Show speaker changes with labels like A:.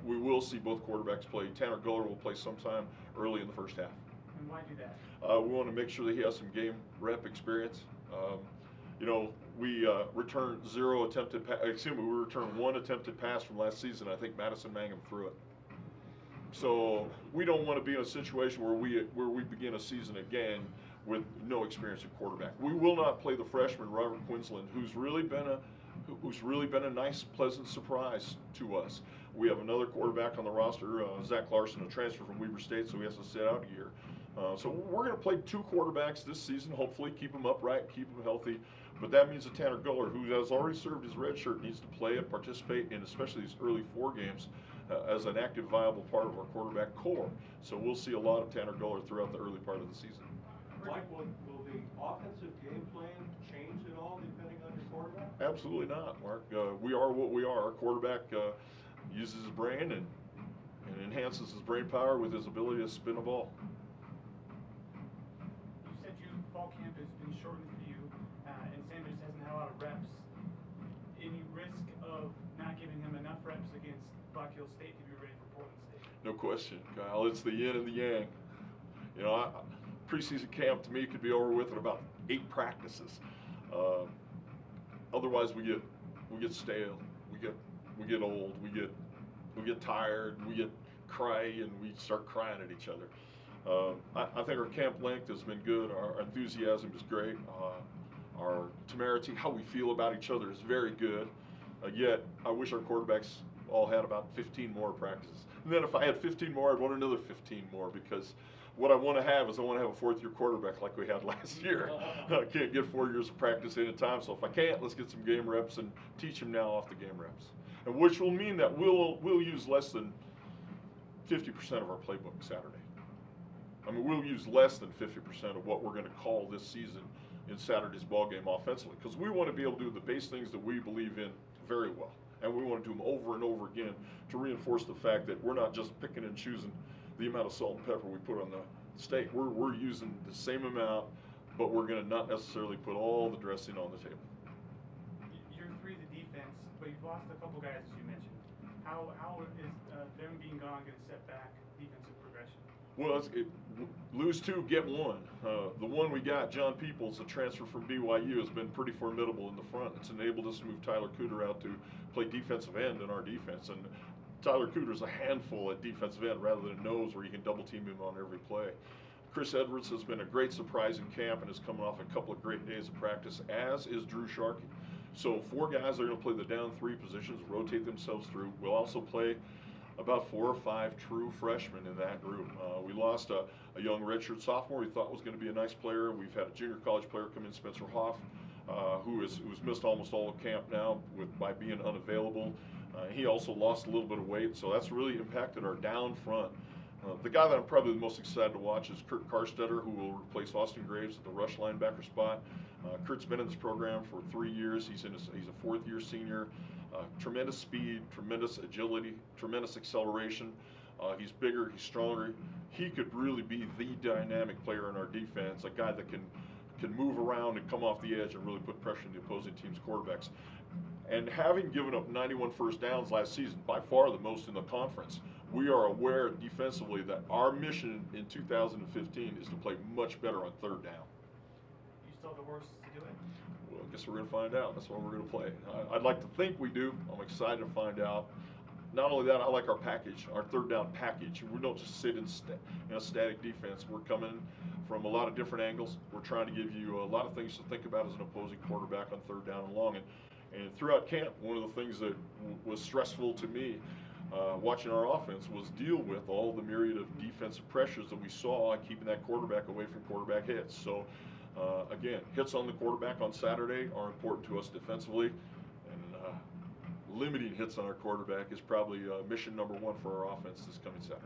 A: we will see both quarterbacks play. Tanner Guller will play sometime early in the first half.
B: And why do that?
A: We want to make sure that he has some game rep experience. You know, we returned we returned one attempted pass from last season. I think Madison Mangum threw it. So we don't want to be in a situation where we begin a season again with no experience at quarterback. We will not play the freshman Robert Quinlan, who's really been a nice, pleasant surprise to us. We have another quarterback on the roster, Zach Larson, a transfer from Weber State, so he has to sit out a year. So we're going to play two quarterbacks this season, hopefully keep them upright, keep them healthy. But that means that Tanner Guller, who has already served his red shirt, needs to play and participate in especially these early 4 games as an active, viable part of our quarterback core. So we'll see a lot of Tanner Guller throughout the early part of the season.
C: Mike, will the offensive game plan change at all depending on your quarterback?
A: Absolutely not, Mark. We are what we are. Our quarterback uses his brain and enhances his brain power with his ability to spin a ball.
B: You said fall camp has been shortened for you, and Sanders hasn't had a lot of reps. Any risk of not giving him enough reps against Black Hill State to be ready for Portland State?
A: No question, Kyle. It's the yin and the yang. You know, preseason camp to me could be over with in about 8 practices. Otherwise, we get stale. We get old. We get tired. We get cry, and we start crying at each other. I think our camp length has been good. Our enthusiasm is great. Our temerity, how we feel about each other, is very good. Yet, I wish our quarterbacks all had about 15 more practices. And then if I had 15 more, I'd want another 15 more, because what I want to have is I want to have a 4th-year quarterback like we had last year. I can't get 4 years of practice at a time, so if I can't, let's get some game reps and teach him now off the game reps. And which will mean that we'll use less than 50% of our playbook Saturday. I mean, we'll use less than 50% of what we're going to call this season in Saturday's ball game offensively, because we want to be able to do the base things that we believe in very well. And we want to do them over and over again to reinforce the fact that we're not just picking and choosing the amount of salt and pepper we put on the steak. We're using the same amount, but we're going to not necessarily put all the dressing on the table.
B: You're 3 the defense, but you've lost a couple guys, as you mentioned. How is them being gone going to set back defensive progression?
A: Well, lose 2, get 1. The one we got, John Peoples, a transfer from BYU, has been pretty formidable in the front. It's enabled us to move Tyler Cooter out to play defensive end in our defense. And Tyler Cooter's a handful at defensive end rather than a nose where you can double team him on every play. Chris Edwards has been a great surprise in camp and is coming off a couple of great days of practice, as is Drew Sharkey. So 4 guys are going to play the down 3 positions, rotate themselves through. We'll also play about 4 or 5 true freshmen in that group. We lost a young redshirt sophomore we thought was going to be a nice player. We've had a junior college player come in, Spencer Hoff, who's missed almost all of camp now by being unavailable. He also lost a little bit of weight, so that's really impacted our down front. The guy that I'm probably the most excited to watch is Kurt Karstetter, who will replace Austin Graves at the rush linebacker spot. Kurt's been in this program for 3 years. He's a 4th-year senior. Tremendous speed, tremendous agility, tremendous acceleration. He's bigger, he's stronger. He could really be the dynamic player in our defense, a guy that can move around and come off the edge and really put pressure on the opposing team's quarterbacks. And having given up 91 first downs last season, by far the most in the conference, we are aware defensively that our mission in 2015 is to play much better on 3rd down.
B: You still have the horses to do it?
A: Well, I guess we're going to find out. That's what we're going to play. I'd like to think we do. I'm excited to find out. Not only that, I like our package, our 3rd down package. We don't just sit in a static defense. We're coming from a lot of different angles. We're trying to give you a lot of things to think about as an opposing quarterback on 3rd down and long. And throughout camp, one of the things that was stressful to me watching our offense was deal with all the myriad of defensive pressures that we saw, keeping that quarterback away from quarterback hits. So again, hits on the quarterback on Saturday are important to us defensively, and limiting hits on our quarterback is probably mission number 1 for our offense this coming Saturday.